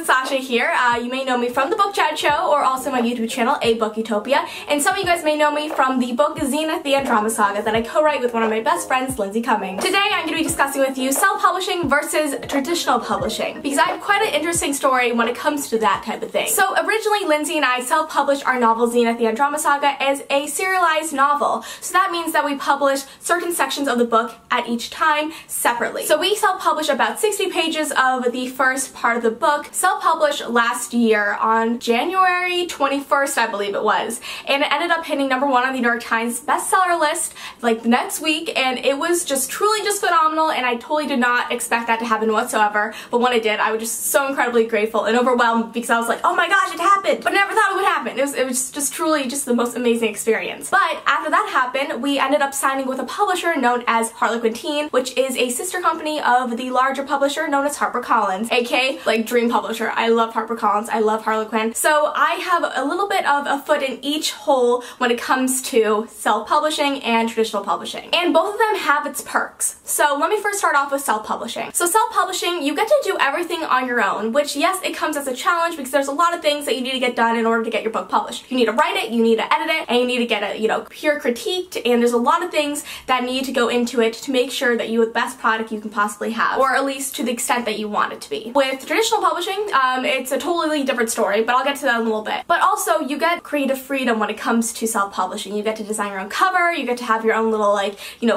it's Sasha here. You may know me from the Book Chat Show or also my YouTube channel, A Book Utopia. And some of you guys may know me from the book Zenith, the Andromeda Saga that I co-write with one of my best friends, Lindsay Cummings. Today I'm going to be discussing with you self-publishing versus traditional publishing because I have quite an interesting story when it comes to that type of thing. So originally Lindsay and I self-published our novel Zenith, the Andromeda Saga as a serialized novel. So that means that we publish certain sections of the book at each time separately. So we self-published about 60 pages of the first part of the book, self-published last year on January 21st, I believe it was, and it ended up hitting #1 on the New York Times bestseller list like the next week, and it was just truly just phenomenal, and I totally did not expect that to happen whatsoever, but when it did, I was just so incredibly grateful and overwhelmed because I was like, oh my gosh, it happened, but I never thought it would happen. It was just truly just the most amazing experience. But after that happened, we ended up signing with a publisher known as Harlequin Teen, which is a sister company of the larger publisher known as HarperCollins, aka like dream publisher. I love HarperCollins, I love Harlequin. So I have a little bit of a foot in each hole when it comes to self-publishing and traditional publishing. And both of them have its perks. So let me first start off with self-publishing. So self-publishing, you get to do everything on your own, which yes, it comes as a challenge because there's a lot of things that you need to get done in order to get your book published. You need to write it, you need to edit it, and you need to get it, peer critiqued, and there's a lot of things that need to go into it to make sure that you have the best product you can possibly have, or at least to the extent that you want it to be. With traditional publishing, it's a totally different story, but I'll get to that in a little bit. But also, you get creative freedom when it comes to self-publishing. You get to design your own cover, you get to have your own little,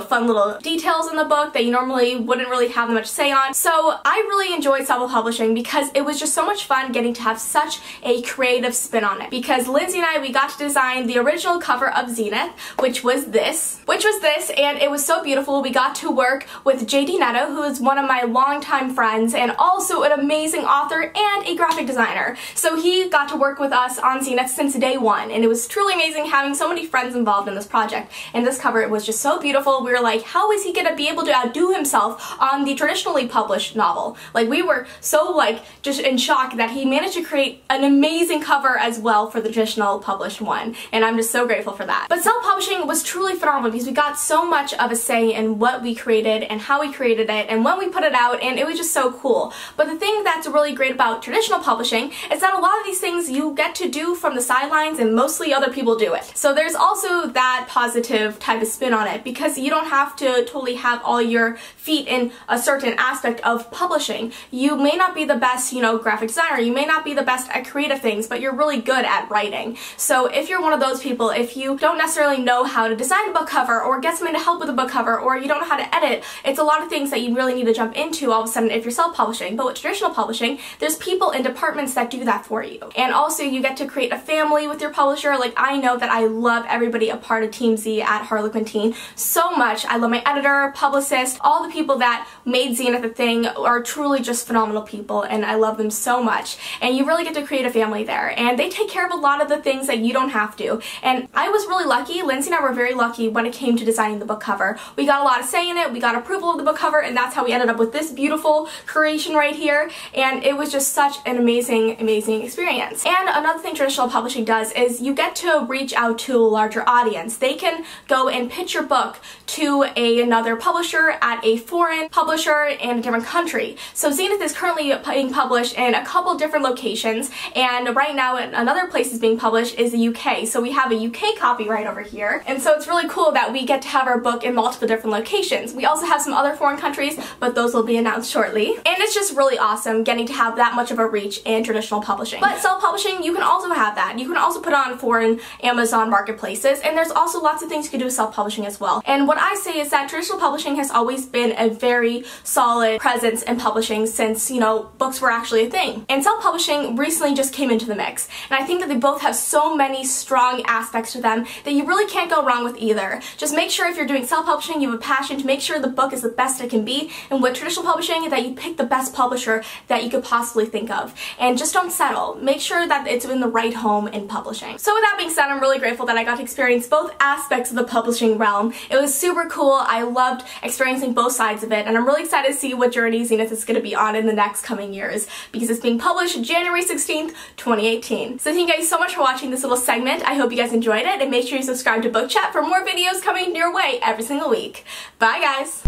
fun little details in the book that you normally wouldn't really have much say on. So I really enjoyed self-publishing because it was just so much fun getting to have such a creative spin on it. Because Lindsay and I, we got to design the original cover of Zenith, which was this, and it was so beautiful. We got to work with JD Netto, who is one of my longtime friends and also an amazing author and a graphic designer. So he got to work with us on Zenith since day one, and it was truly amazing having so many friends involved in this project. And this cover, it was just so beautiful. We were like, how is he gonna be able to outdo himself on the traditionally published novel? Like, we were so just in shock that he managed to create an amazing cover as well for the traditional published one, and I'm just so grateful for that. But self-publishing was truly phenomenal because we got so much of a say in what we created and how we created it and when we put it out, and it was just so cool. But the thing that's really great about traditional publishing is that a lot of these things you get to do from the sidelines and mostly other people do it. So there's also that positive type of spin on it because you don't have to totally have all your feet in a certain aspect of publishing. You may not be the best, graphic designer, you may not be the best at creative things, but you're really good at writing. So if you're one of those people, if you don't necessarily know how to design a book cover or get someone to help with a book cover or you don't know how to edit, it's a lot of things that you really need to jump into all of a sudden if you're self-publishing. But with traditional publishing, there's people in departments that do that for you. And also you get to create a family with your publisher. Like, I know that I love everybody a part of Team Z at Harlequin Teen so much. I love my editor, publicist, all the people that made Zenith a thing are truly just phenomenal people, and I love them so much. And you really get to create a family there, and they take care of a lot of the things that you don't have to. And I was really lucky. Lindsay and I were very lucky when it came to designing the book cover. We got a lot of say in it, we got approval of the book cover, and that's how we ended up with this beautiful creation right here, and it was just such an amazing experience. And another thing traditional publishing does is you get to reach out to a larger audience. They can go and pitch your book to another publisher at a foreign publisher in a different country. So Zenith is currently being published in a couple different locations, and right now another place is being published is the UK. So we have a UK copy right over here, and so it's really cool that we get to have our book in multiple different locations. We also have some other foreign countries, but those will be announced shortly. And it's just really awesome getting to have that much of a reach in traditional publishing. But self-publishing, you can also have that. You can also put on foreign Amazon marketplaces, and there's also lots of things you can do with self-publishing as well. And what I say is that traditional publishing has always been a very solid presence in publishing since, books were actually a thing. And self-publishing recently just came into the mix. And I think that they both have so many strong aspects to them that you really can't go wrong with either. Just make sure if you're doing self-publishing, you have a passion to make sure the book is the best it can be, and with traditional publishing, that you pick the best publisher that you could possibly think of. And just don't settle. Make sure that it's in the right home in publishing. So with that being said, I'm really grateful that I got to experience both aspects of the publishing realm. It was super cool. I loved experiencing both sides of it, and I'm really excited to see what journey Zenith is going to be on in the next coming years because it's being published January 16th, 2018. So thank you guys so much for watching this little segment. I hope you guys enjoyed it, and make sure you subscribe to Book Chat for more videos coming your way every single week. Bye guys!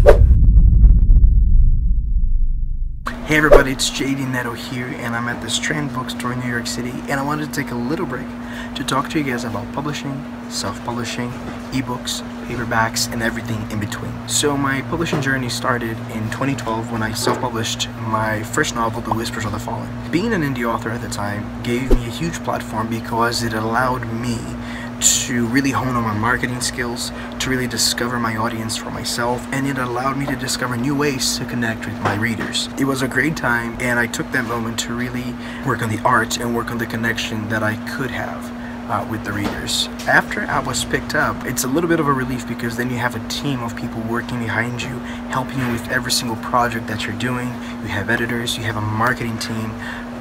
Hey everybody, it's JD Neto here, and I'm at the Strand Bookstore in New York City, and I wanted to take a little break to talk to you guys about publishing, self-publishing, ebooks, paperbacks, and everything in between. So my publishing journey started in 2012 when I self-published my first novel, The Whispers of the Fallen. Being an indie author at the time gave me a huge platform because it allowed me to really hone on my marketing skills, to really discover my audience for myself, and it allowed me to discover new ways to connect with my readers. It was a great time, and I took that moment to really work on the art and work on the connection that I could have with the readers. After I was picked up, it's a little bit of a relief because then you have a team of people working behind you, helping you with every single project that you're doing. You have editors, you have a marketing team,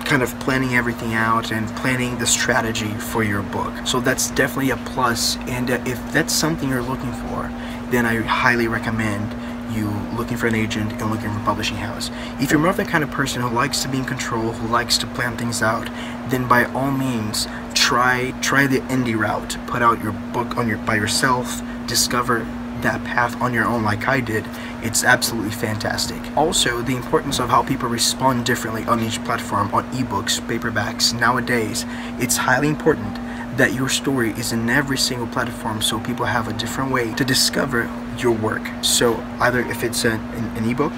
kind of planning everything out and planning the strategy for your book. So that's definitely a plus, and if that's something you're looking for, then I highly recommend you looking for an agent and looking for a publishing house. If you're more of that kind of person who likes to be in control, who likes to plan things out, then by all means try the indie route. Put out your book by yourself, discover that path on your own like I did. It's absolutely fantastic. Also, the importance of how people respond differently on each platform, on ebooks, paperbacks. Nowadays, it's highly important that your story is in every single platform so people have a different way to discover your work. So either if it's an ebook,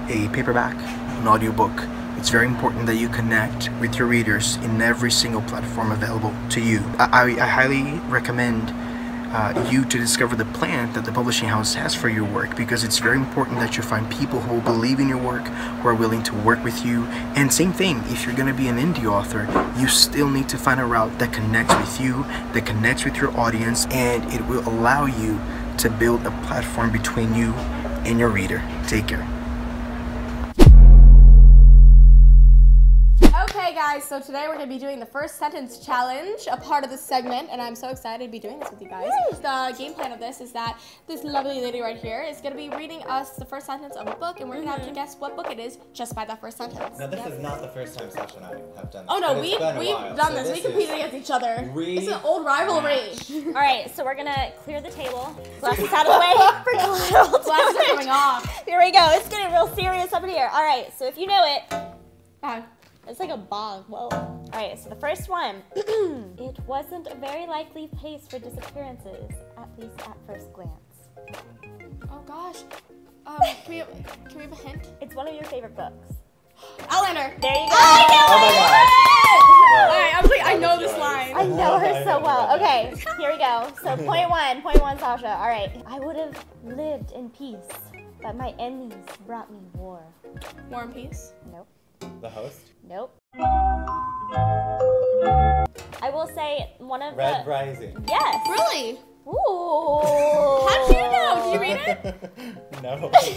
a paperback, an audiobook, it's very important that you connect with your readers in every single platform available to you. I highly recommend you to discover the plan that the publishing house has for your work, because it's very important that you find people who believe in your work, who are willing to work with you. And same thing, if you're going to be an indie author, you still need to find a route that connects with you, that connects with your audience, and it will allow you to build a platform between you and your reader. Take care. Okay guys, so today we're going to be doing the first sentence challenge, a part of this segment, and I'm so excited to be doing this with you guys. The game plan of this is that this lovely lady right here is going to be reading us the first sentence of a book, and we're going to have to guess what book it is just by that first sentence. Now this is not the first time Sasha and I have done this. Oh no, we've done this. We competed against each other. It's an old rivalry. Alright, so we're going to clear the table. Glasses out of the way for collateral. Glasses are coming off. Here we go. It's getting real serious up in here. Alright, so if you know it, it's like a bog. Whoa. Alright, so the first one. It wasn't a very likely place for disappearances, at least at first glance. Oh gosh. Can we have a hint? It's one of your favorite books. Outlander. There you go. Oh my god. Alright, I was like, I know this line. I know her so well. Okay, here we go. So point one, Sasha. Alright. I would have lived in peace, but my enemies brought me war. War and Peace? Nope. The Host? Nope. I will say one of Red the... Rising. Yes. Really? Ooh. How did you know? Did you read it? No. Natasha!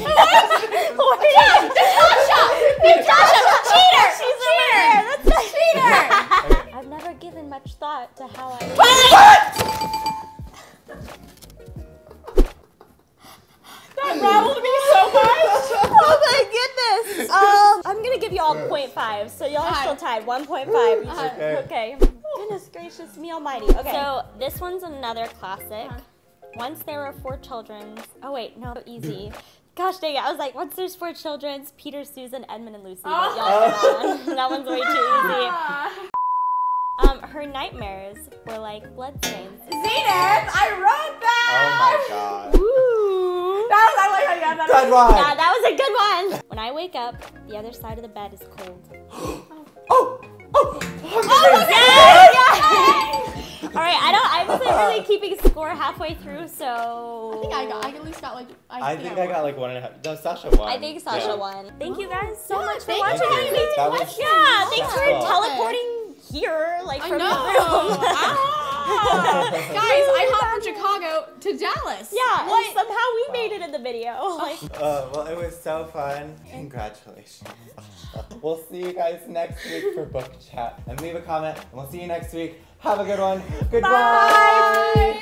Cheater! She's a cheater! That's a cheater! I've never given much thought to how I... That rattled me so much. Oh my goodness! I'm gonna give you all 0.5, so y'all are still tied. 1.5. Okay. Goodness gracious me almighty. Okay. So this one's another classic. Once there were 4 children. Oh wait, no, easy. Gosh dang it, I was like, once there's 4 children, Peter, Susan, Edmund, and Lucy. But y'all know that one's way too easy. Her nightmares were like bloodstains. Zenith, I wrote that. Oh my god. Ooh. I like how you got that. Good one. Yeah, that was a good one. When I wake up, the other side of the bed is cold. All right, I wasn't really keeping score halfway through, so... I at least got like... I think I got like 1.5. No, Sasha won. I think Sasha won. Thank you guys so much for thank watching. you. That was Yeah, thanks for cool. teleporting here, like I from know. the room. Guys, I hopped from Chicago to Dallas. Yeah, and somehow we made it in the video. Like, well, it was so fun. Congratulations. We'll see you guys next week for book chat. And leave a comment, and we'll see you next week. Have a good one. Goodbye. bye.